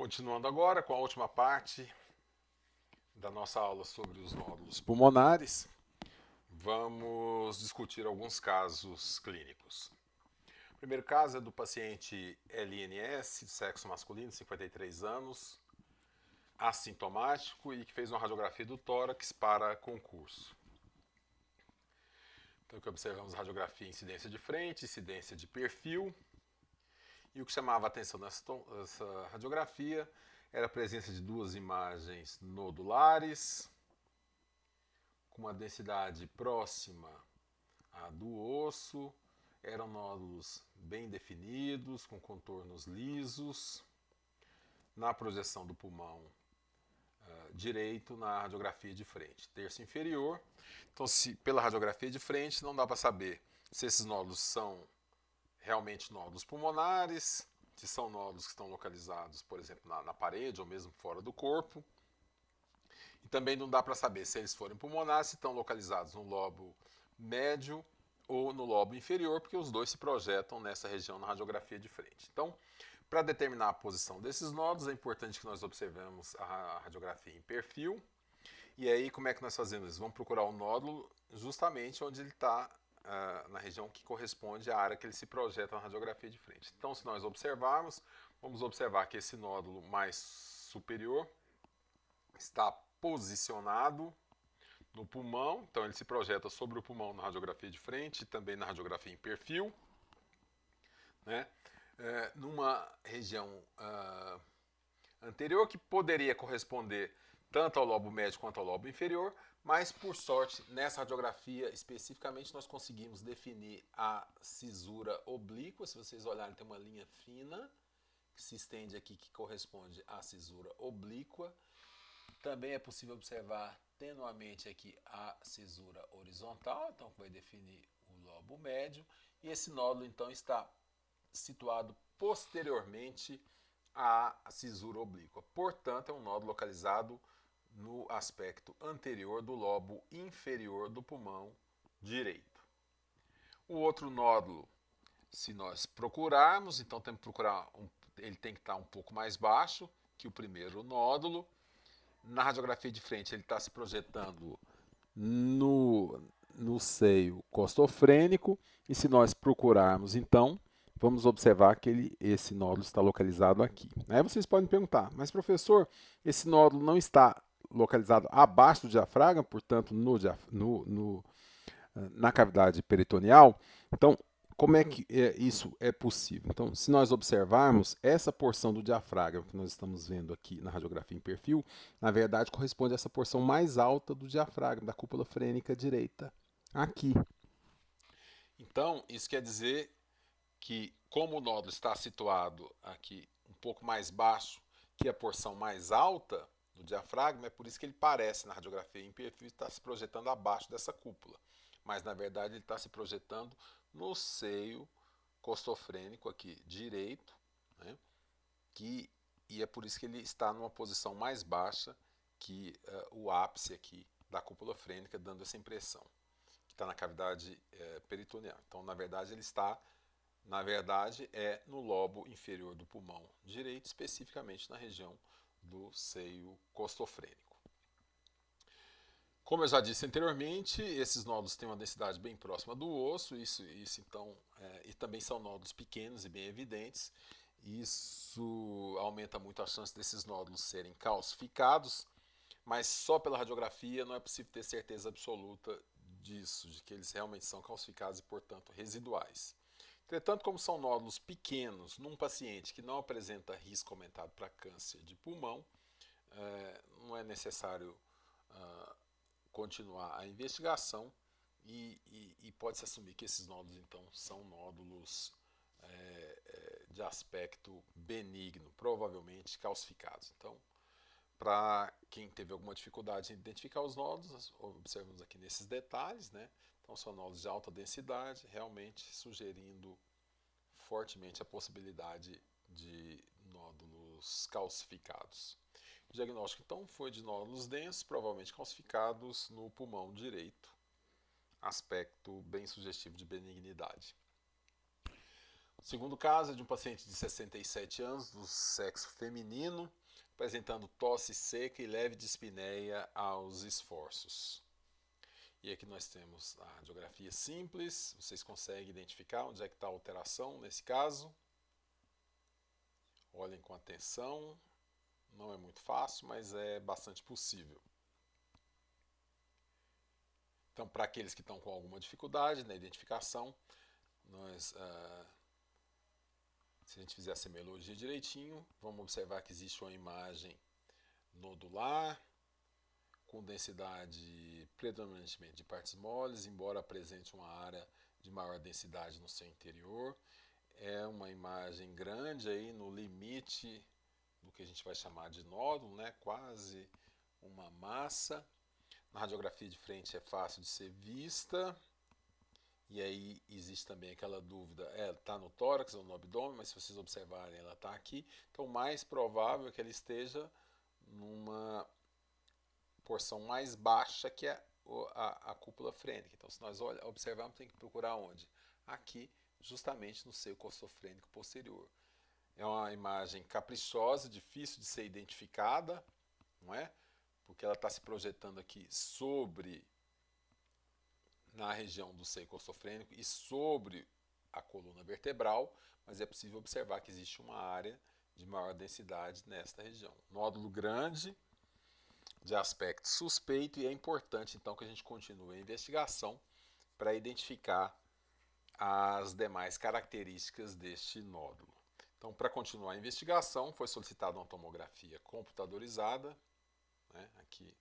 Continuando agora com a última parte da nossa aula sobre os nódulos pulmonares, vamos discutir alguns casos clínicos. O primeiro caso é do paciente LNS, sexo masculino, 53 anos, assintomático e que fez uma radiografia do tórax para concurso. Então, aqui observamos radiografia incidência de frente, incidência de perfil. E o que chamava a atenção nessa radiografia era a presença de duas imagens nodulares, com uma densidade próxima à do osso, eram nódulos bem definidos, com contornos lisos, na projeção do pulmão direito na radiografia de frente, terço inferior. Então, pela radiografia de frente, não dá para saber se esses nódulos são realmente nódulos pulmonares, se são nódulos que estão localizados, por exemplo, na parede ou mesmo fora do corpo. E também não dá para saber se eles forem pulmonares, se estão localizados no lobo médio ou no lobo inferior, porque os dois se projetam nessa região na radiografia de frente. Então, para determinar a posição desses nódulos, é importante que nós observemos a radiografia em perfil. E aí, como é que nós fazemos isso? Vamos procurar o nódulo justamente onde ele está, na região que corresponde à área que ele se projeta na radiografia de frente. Então, se nós observarmos, vamos observar que esse nódulo mais superior está posicionado no pulmão, então ele se projeta sobre o pulmão na radiografia de frente e também na radiografia em perfil, né? Numa região anterior que poderia corresponder tanto ao lobo médio quanto ao lobo inferior, mas por sorte nessa radiografia especificamente nós conseguimos definir a cisura oblíqua. Se vocês olharem, tem uma linha fina que se estende aqui que corresponde à cisura oblíqua. Também é possível observar tenuamente aqui a cisura horizontal, então vai definir o lobo médio, e esse nódulo então está situado posteriormente à cisura oblíqua. Portanto, é um nódulo localizado no aspecto anterior do lobo inferior do pulmão direito. O outro nódulo, se nós procurarmos, então temos que procurar, ele tem que estar um pouco mais baixo que o primeiro nódulo. Na radiografia de frente ele está se projetando no seio costofrênico, e se nós procurarmos então, vamos observar que esse nódulo está localizado aqui. Aí vocês podem perguntar, mas professor, esse nódulo não está localizado abaixo do diafragma, portanto na cavidade peritoneal? Então, como é que isso é possível? Então, se nós observarmos, essa porção do diafragma que nós estamos vendo aqui na radiografia em perfil, na verdade corresponde a essa porção mais alta do diafragma, da cúpula frênica direita, aqui. Então, isso quer dizer que, como o nódulo está situado aqui um pouco mais baixo que a porção mais alta do diafragma, é por isso que ele parece na radiografia em perfil estar se projetando abaixo dessa cúpula. Mas, na verdade, ele está se projetando no seio costofrênico aqui direito, né? E é por isso que ele está numa posição mais baixa que o ápice aqui da cúpula frênica, dando essa impressão que está na cavidade peritoneal. Então, na verdade, ele está, no lobo inferior do pulmão direito, especificamente na região do seio costofrênico. Como eu já disse anteriormente, esses nódulos têm uma densidade bem próxima do osso, isso então, e também são nódulos pequenos e bem evidentes. Isso aumenta muito a chance desses nódulos serem calcificados, mas só pela radiografia não é possível ter certeza absoluta disso, de que eles realmente são calcificados e, portanto, residuais. Entretanto, como são nódulos pequenos num paciente que não apresenta risco aumentado para câncer de pulmão, não é necessário continuar a investigação e pode-se assumir que esses nódulos, então, são nódulos de aspecto benigno, provavelmente calcificados. Então, para quem teve alguma dificuldade em identificar os nódulos, observamos aqui nesses detalhes, né? Então, são nódulos de alta densidade, realmente sugerindo fortemente a possibilidade de nódulos calcificados. O diagnóstico, então, foi de nódulos densos, provavelmente calcificados no pulmão direito, aspecto bem sugestivo de benignidade. Segundo caso é de um paciente de 67 anos, do sexo feminino, apresentando tosse seca e leve dispneia aos esforços. E aqui nós temos a radiografia simples, vocês conseguem identificar onde é que está a alteração nesse caso. Olhem com atenção, não é muito fácil, mas é bastante possível. Então, para aqueles que estão com alguma dificuldade na identificação, se a gente fizer a semiologia direitinho, vamos observar que existe uma imagem nodular, com densidade predominantemente de partes moles, embora apresente uma área de maior densidade no seu interior. É uma imagem grande aí no limite do que a gente vai chamar de nódulo, né? Quase uma massa. Na radiografia de frente é fácil de ser vista. E aí existe também aquela dúvida, está no tórax ou no abdômen, mas se vocês observarem, ela está aqui. Então, o mais provável é que ela esteja numa porção mais baixa que é a cúpula frênica. Então, se nós observarmos, tem que procurar onde? Aqui, justamente no seio coxofrênico posterior. É uma imagem caprichosa, difícil de ser identificada, não é? Porque ela está se projetando aqui na região do seio coxofrênico e sobre a coluna vertebral, mas é possível observar que existe uma área de maior densidade nesta região. Nódulo grande, de aspecto suspeito, e é importante então que a gente continue a investigação para identificar as demais características deste nódulo. Então, para continuar a investigação, foi solicitada uma tomografia computadorizada, né, aqui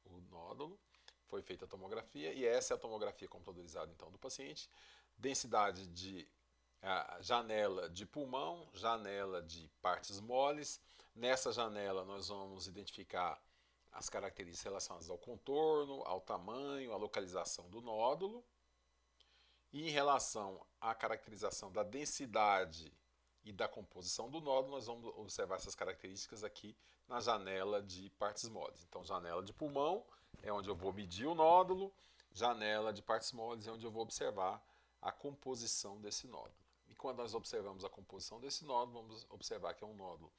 o nódulo, foi feita a tomografia, e essa é a tomografia computadorizada então do paciente. Densidade de janela de pulmão, janela de partes moles. Nessa janela nós vamos identificar as características relacionadas ao contorno, ao tamanho, à localização do nódulo. E em relação à caracterização da densidade e da composição do nódulo, nós vamos observar essas características aqui na janela de partes moles. Então, janela de pulmão é onde eu vou medir o nódulo, janela de partes moles é onde eu vou observar a composição desse nódulo. E quando nós observamos a composição desse nódulo, vamos observar que é um nódulo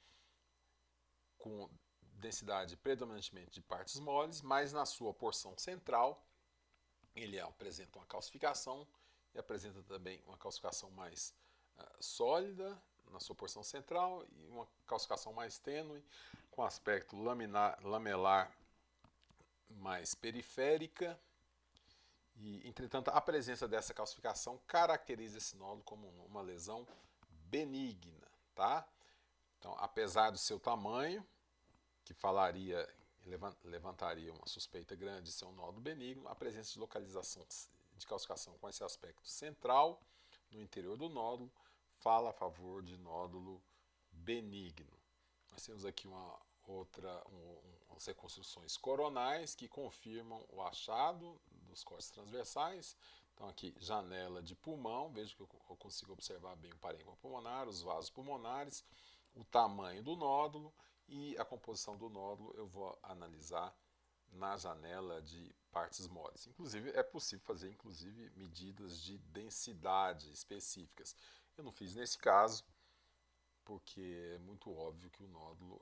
com densidade predominantemente de partes moles, mas na sua porção central ele apresenta uma calcificação e apresenta também uma calcificação mais sólida na sua porção central e uma calcificação mais tênue, com aspecto lamelar mais periférica. E, entretanto, a presença dessa calcificação caracteriza esse nódulo como uma lesão benigna, tá? Então, apesar do seu tamanho, que levantaria uma suspeita grande de ser um nódulo benigno, a presença de localização de calcificação com esse aspecto central no interior do nódulo fala a favor de nódulo benigno. Nós temos aqui umas reconstruções coronais que confirmam o achado dos cortes transversais. Então aqui, janela de pulmão, vejo que eu consigo observar bem o parênquima pulmonar, os vasos pulmonares, o tamanho do nódulo e a composição do nódulo eu vou analisar na janela de partes moles. Inclusive, é possível fazer medidas de densidade específicas. Eu não fiz nesse caso, porque é muito óbvio que o nódulo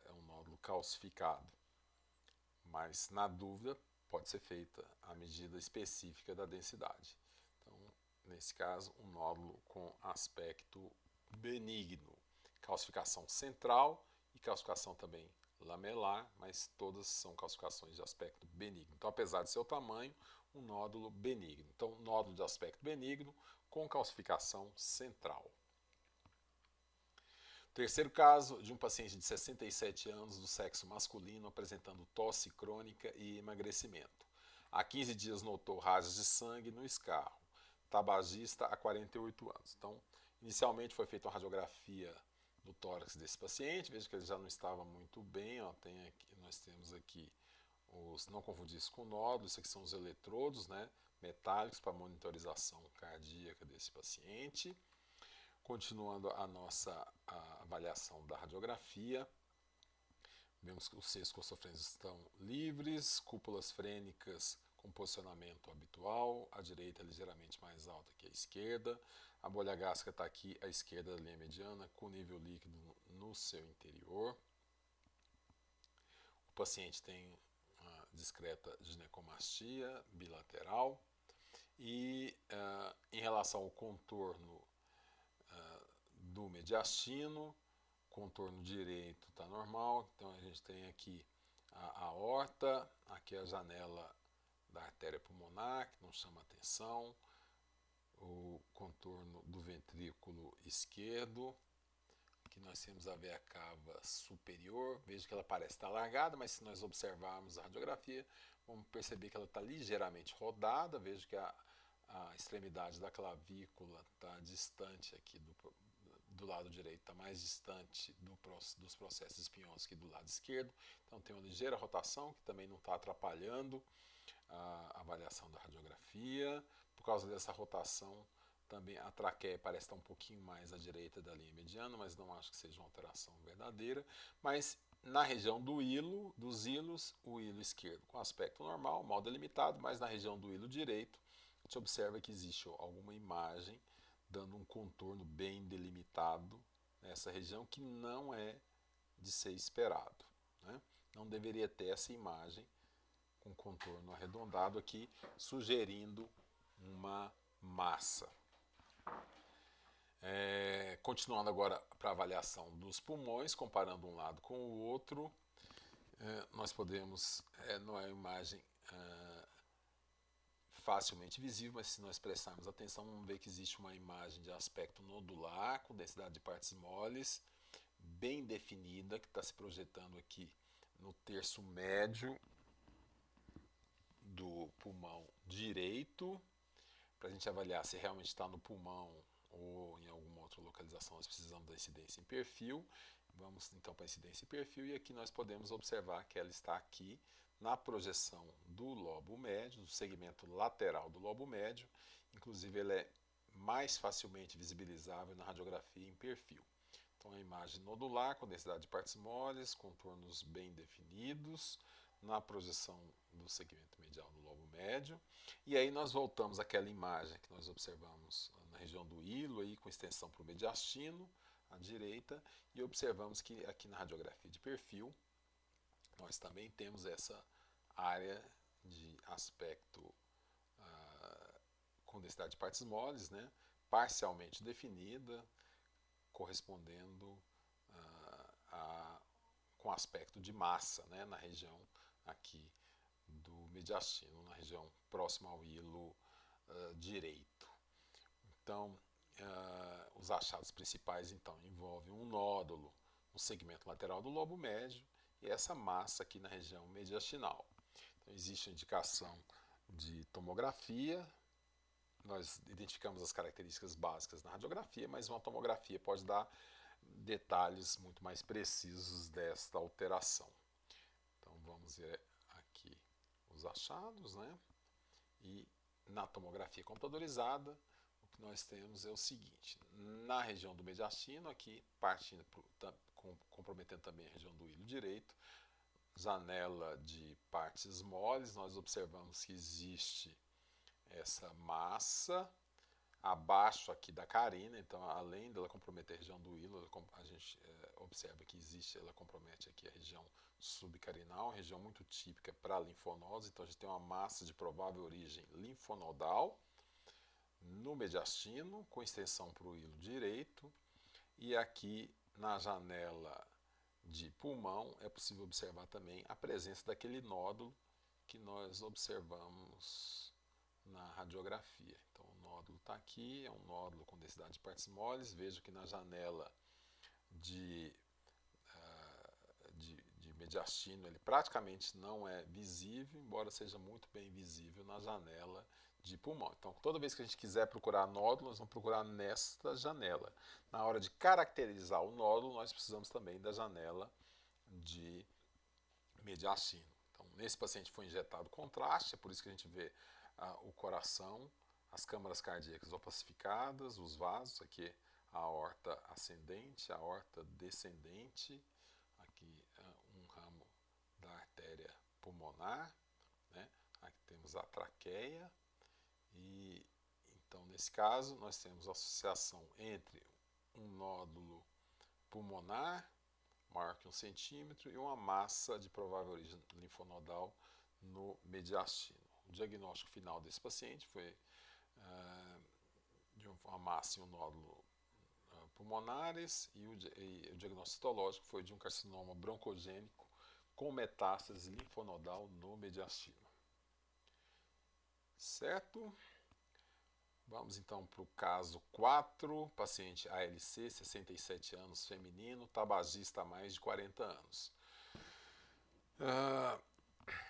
é um nódulo calcificado. Mas, na dúvida, pode ser feita a medida específica da densidade. Então, nesse caso, um nódulo com aspecto benigno. Calcificação central e calcificação também lamelar, mas todas são calcificações de aspecto benigno. Então, apesar de seu tamanho, um nódulo benigno. Então, nódulo de aspecto benigno com calcificação central. Terceiro caso de um paciente de 67 anos do sexo masculino apresentando tosse crônica e emagrecimento. Há 15 dias notou rajos de sangue no escarro. Tabagista há 48 anos. Então, inicialmente foi feita uma radiografia do tórax desse paciente. Veja que ele já não estava muito bem. Nós temos aqui não confundir isso com nódulos, isso aqui são os eletrodos, né, metálicos para monitorização cardíaca desse paciente. Continuando a nossa avaliação da radiografia, vemos que os seios coxofrênicos estão livres, cúpulas frênicas com posicionamento habitual, a direita é ligeiramente mais alta que a esquerda, a bolha gástrica está aqui à esquerda da linha mediana, com nível líquido no seu interior. O paciente tem uma discreta ginecomastia bilateral e em relação ao contorno do mediastino, contorno direito está normal, então a gente tem aqui a aorta, aqui a janela da artéria pulmonar, que não chama atenção, o contorno do ventrículo esquerdo, aqui nós temos a veia cava superior, veja que ela parece estar alargada, mas se nós observarmos a radiografia, vamos perceber que ela está ligeiramente rodada, veja que a extremidade da clavícula está distante aqui do lado direito, está mais distante dos processos espinhosos que do lado esquerdo, então tem uma ligeira rotação que também não está atrapalhando a avaliação da radiografia. Por causa dessa rotação, também a traqueia parece estar um pouquinho mais à direita da linha mediana, mas não acho que seja uma alteração verdadeira. Mas na região do hilo, dos hilos, o hilo esquerdo com aspecto normal, mal delimitado, mas na região do hilo direito, a gente observa que existe alguma imagem dando um contorno bem delimitado nessa região que não é de ser esperado, né? Não deveria ter essa imagem com contorno arredondado aqui, sugerindo uma massa. Continuando agora para a avaliação dos pulmões, comparando um lado com o outro, nós podemos, não é uma imagem facilmente visível, mas se nós prestarmos atenção, vamos ver que existe uma imagem de aspecto nodular, com densidade de partes moles, bem definida, que está se projetando aqui no terço médio do pulmão direito. Para a gente avaliar se realmente está no pulmão ou em alguma outra localização, nós precisamos da incidência em perfil. Vamos então para a incidência em perfil, e aqui nós podemos observar que ela está aqui na projeção do lobo médio, do segmento lateral do lobo médio. Inclusive, ela é mais facilmente visibilizável na radiografia em perfil. Então, a imagem nodular com densidade de partes moles, contornos bem definidos, na projeção do segmento medial do lobo médio. E aí nós voltamos àquela imagem que nós observamos na região do hilo, aí, com extensão para o mediastino, à direita, e observamos que aqui na radiografia de perfil, nós também temos essa área de aspecto com densidade de partes moles, né, parcialmente definida, correspondendo com aspecto de massa, né, na região aqui do mediastino, na região próxima ao hilo direito. Então, os achados principais então envolvem um nódulo no segmento lateral do lobo médio e essa massa aqui na região mediastinal. Então, existe a indicação de tomografia. Nós identificamos as características básicas na radiografia, mas uma tomografia pode dar detalhes muito mais precisos desta alteração. Então, vamos ver aqui os achados, né? E na tomografia computadorizada, o que nós temos é o seguinte: na região do mediastino, aqui partindo comprometendo também a região do hilo direito, janela de partes moles, nós observamos que existe essa massa abaixo aqui da carina, então além dela comprometer a região do hilo, a gente observa que existe, ela compromete aqui a região subcarinal, uma região muito típica para linfonose, então a gente tem uma massa de provável origem linfonodal no mediastino, com extensão para o hilo direito, e aqui na janela de pulmão é possível observar também a presença daquele nódulo que nós observamos na radiografia. Então o nódulo está aqui, é um nódulo com densidade de partes moles. Vejo que na janela de mediastino ele praticamente não é visível, embora seja muito bem visível na janela de pulmão. Então, toda vez que a gente quiser procurar nódulo, nós vamos procurar nesta janela. Na hora de caracterizar o nódulo, nós precisamos também da janela de mediastino. Então, nesse paciente foi injetado contraste, é por isso que a gente vê o coração, as câmaras cardíacas opacificadas, os vasos, aqui a aorta ascendente, a aorta descendente, aqui um ramo da artéria pulmonar, né? Aqui temos a traqueia e então nesse caso nós temos a associação entre um nódulo pulmonar maior que 1 centímetro e uma massa de provável origem linfonodal no mediastino. O diagnóstico final desse paciente foi de uma massa e um nódulo pulmonares e o diagnóstico histológico foi de um carcinoma broncogênico com metástase linfonodal no mediastino. Certo? Vamos então para o caso 4, paciente ALC, 67 anos, feminino, tabagista há mais de 40 anos.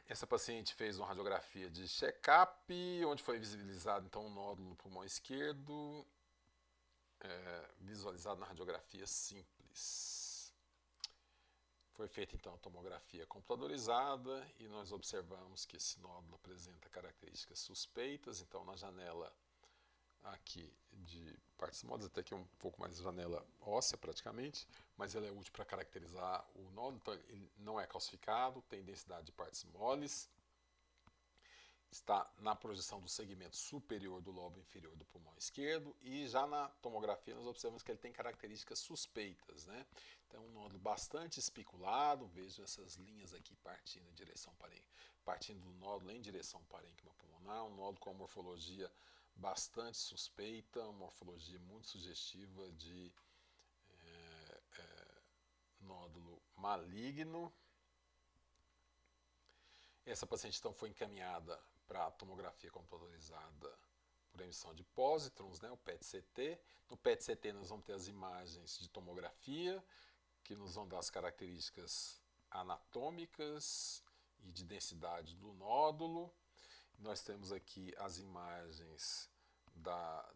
Essa paciente fez uma radiografia de check-up, onde foi visibilizado então um nódulo no pulmão esquerdo, visualizado na radiografia simples. Foi feita então a tomografia computadorizada e nós observamos que esse nódulo apresenta características suspeitas, então na janela aqui de partes moles, até que um pouco mais janela óssea praticamente, mas ele é útil para caracterizar o nódulo, então ele não é calcificado, tem densidade de partes moles, está na projeção do segmento superior do lobo inferior do pulmão esquerdo e já na tomografia nós observamos que ele tem características suspeitas, né? Então um nódulo bastante especulado, vejo essas linhas aqui partindo em direção partindo do nódulo em direção ao parênquima pulmonar, um nódulo com uma morfologia bastante suspeita, uma morfologia muito sugestiva de nódulo maligno. Essa paciente então foi encaminhada para a tomografia computadorizada por emissão de pósitrons, né, o PET-CT. No PET-CT nós vamos ter as imagens de tomografia, que nos vão dar as características anatômicas e de densidade do nódulo. Nós temos aqui as imagens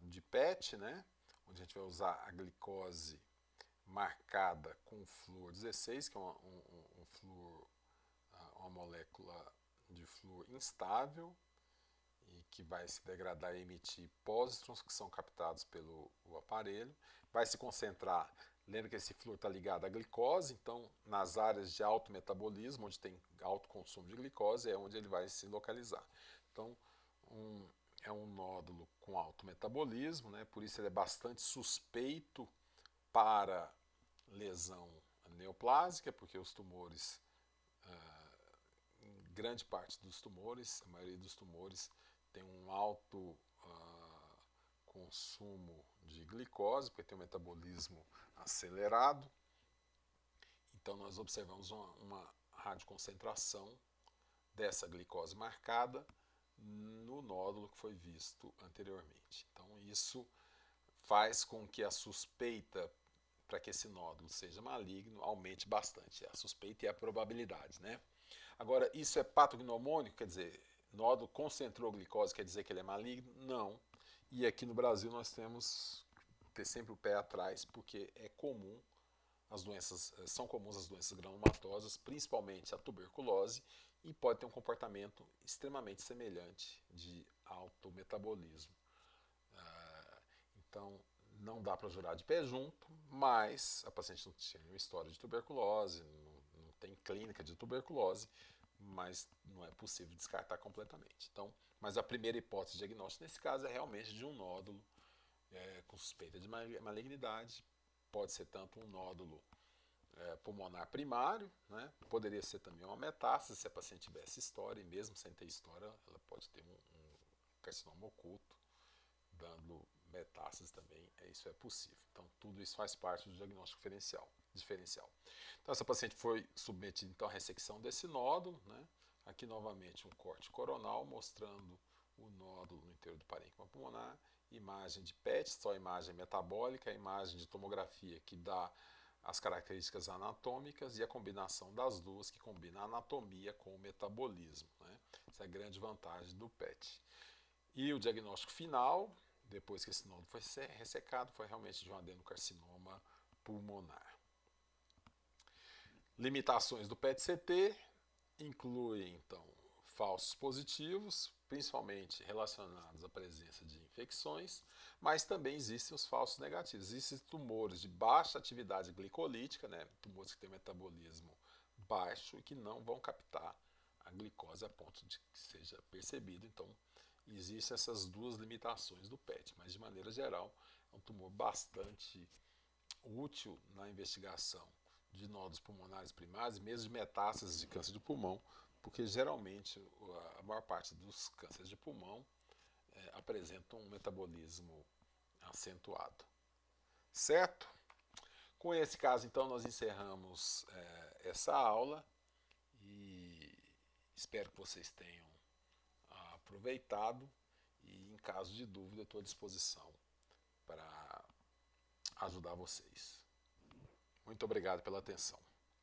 de PET, né, onde a gente vai usar a glicose marcada com flúor 16, que é um flúor, uma molécula de flúor instável e que vai se degradar e emitir pósitrons que são captados pelo aparelho. Vai se concentrar, lembra que esse flúor está ligado à glicose, então nas áreas de alto metabolismo, onde tem alto consumo de glicose, é onde ele vai se localizar. Então, é um nódulo com alto metabolismo, né? Por isso ele é bastante suspeito para lesão neoplásica, porque os tumores, em grande parte dos tumores, a maioria dos tumores tem um alto consumo de glicose, porque tem um metabolismo acelerado. Então nós observamos uma radioconcentração dessa glicose marcada no nódulo que foi visto anteriormente. Então isso faz com que a suspeita para que esse nódulo seja maligno aumente bastante, a suspeita e a probabilidade, né? Agora, isso é patognomônico, quer dizer, nódulo concentrou glicose, quer dizer que ele é maligno? Não. E aqui no Brasil nós temos que ter sempre o pé atrás, porque é comum são comuns as doenças granulomatosas, principalmente a tuberculose, e pode ter um comportamento extremamente semelhante de alto metabolismo. Então, não dá para jurar de pé junto, mas a paciente não tinha nenhuma história de tuberculose, não tem clínica de tuberculose, mas não é possível descartar completamente. Então, mas a primeira hipótese diagnóstica nesse caso é realmente de um nódulo com suspeita de malignidade. Pode ser tanto um nódulo pulmonar primário, né? Poderia ser também uma metástase se a paciente tivesse história, e mesmo sem ter história, ela pode ter um carcinoma oculto, dando metástase também, isso é possível. Então, tudo isso faz parte do diagnóstico diferencial. Então, essa paciente foi submetida então, à ressecção desse nódulo, né? Aqui, novamente, um corte coronal mostrando o nódulo no interior do parênquima pulmonar, imagem de PET, só imagem metabólica, imagem de tomografia que dá as características anatômicas e a combinação das duas, que combina a anatomia com o metabolismo, né? Essa é a grande vantagem do PET. E o diagnóstico final, depois que esse nódulo foi ressecado, foi realmente de um adenocarcinoma pulmonar. Limitações do PET-CT incluem, então, falsos positivos, principalmente relacionados à presença de infecções, mas também existem os falsos negativos. Existem tumores de baixa atividade glicolítica, né, tumores que têm metabolismo baixo e que não vão captar a glicose a ponto de que seja percebido. Então, existem essas duas limitações do PET, mas de maneira geral é um tumor bastante útil na investigação de nódulos pulmonares primários, mesmo de metástases de câncer de pulmão, porque geralmente a maior parte dos cânceres de pulmão apresentam um metabolismo acentuado. Certo? Com esse caso, então, nós encerramos essa aula e espero que vocês tenham aproveitado e, em caso de dúvida, estou à disposição para ajudar vocês. Muito obrigado pela atenção.